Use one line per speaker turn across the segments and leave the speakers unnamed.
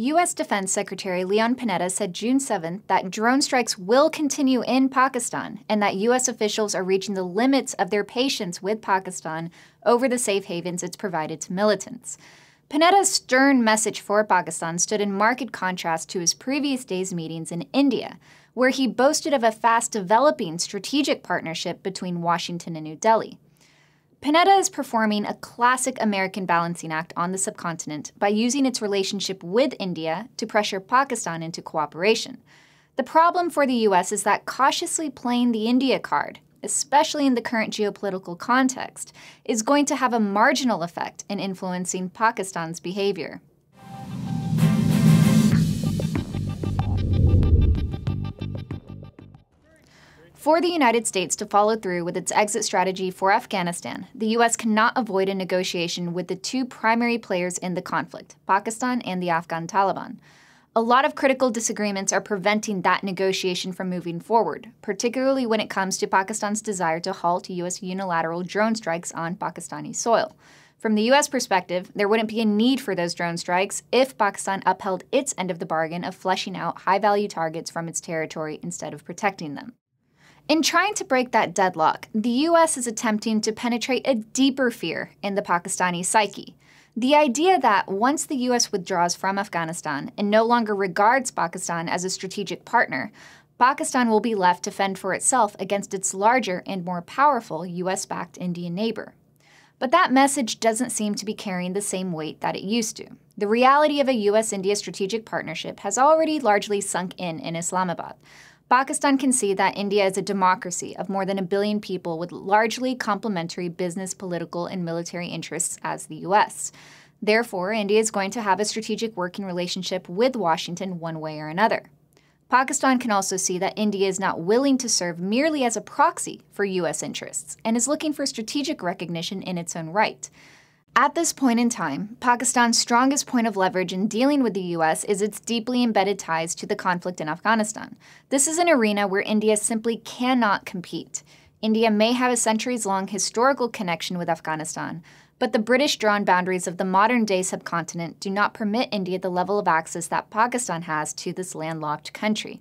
U.S. Defense Secretary Leon Panetta said June 7th that drone strikes will continue in Pakistan and that U.S. officials are reaching the limits of their patience with Pakistan over the safe havens it's provided to militants. Panetta's stern message for Pakistan stood in marked contrast to his previous day's meetings in India, where he boasted of a fast-developing strategic partnership between Washington and New Delhi. Panetta is performing a classic American balancing act on the subcontinent by using its relationship with India to pressure Pakistan into cooperation. The problem for the U.S. is that cautiously playing the India card, especially in the current geopolitical context, is going to have a marginal effect in influencing Pakistan's behavior. For the United States to follow through with its exit strategy for Afghanistan, the U.S. cannot avoid a negotiation with the two primary players in the conflict, Pakistan and the Afghan Taliban. A lot of critical disagreements are preventing that negotiation from moving forward, particularly when it comes to Pakistan's desire to halt U.S. unilateral drone strikes on Pakistani soil. From the U.S. perspective, there wouldn't be a need for those drone strikes if Pakistan upheld its end of the bargain of fleshing out high-value targets from its territory instead of protecting them. In trying to break that deadlock, the U.S. is attempting to penetrate a deeper fear in the Pakistani psyche. The idea that once the U.S. withdraws from Afghanistan and no longer regards Pakistan as a strategic partner, Pakistan will be left to fend for itself against its larger and more powerful U.S.-backed Indian neighbor. But that message doesn't seem to be carrying the same weight that it used to. The reality of a U.S.-India strategic partnership has already largely sunk in Islamabad. Pakistan can see that India is a democracy of more than 1 billion people with largely complementary business, political, and military interests as the U.S. Therefore, India is going to have a strategic working relationship with Washington one way or another. Pakistan can also see that India is not willing to serve merely as a proxy for U.S. interests and is looking for strategic recognition in its own right. At this point in time, Pakistan's strongest point of leverage in dealing with the U.S. is its deeply embedded ties to the conflict in Afghanistan. This is an arena where India simply cannot compete. India may have a centuries-long historical connection with Afghanistan, but the British-drawn boundaries of the modern-day subcontinent do not permit India the level of access that Pakistan has to this landlocked country.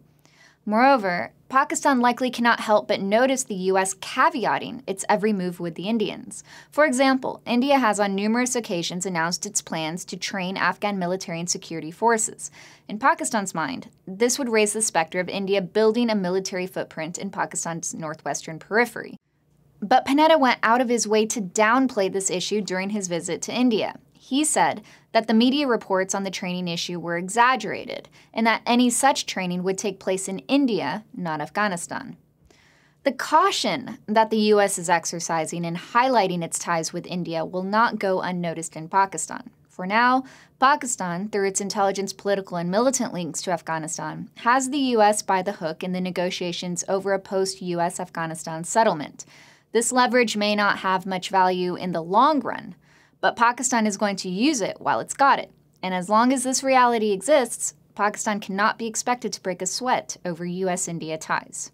Moreover, Pakistan likely cannot help but notice the U.S. caveating its every move with the Indians. For example, India has on numerous occasions announced its plans to train Afghan military and security forces. In Pakistan's mind, this would raise the specter of India building a military footprint in Pakistan's northwestern periphery. But Panetta went out of his way to downplay this issue during his visit to India. He said that the media reports on the training issue were exaggerated, and that any such training would take place in India, not Afghanistan. The caution that the U.S. is exercising in highlighting its ties with India will not go unnoticed in Pakistan. For now, Pakistan, through its intelligence, political, and militant links to Afghanistan, has the U.S. by the hook in the negotiations over a post-U.S. Afghanistan settlement. This leverage may not have much value in the long run, but Pakistan is going to use it while it's got it. And as long as this reality exists, Pakistan cannot be expected to break a sweat over U.S.-India ties.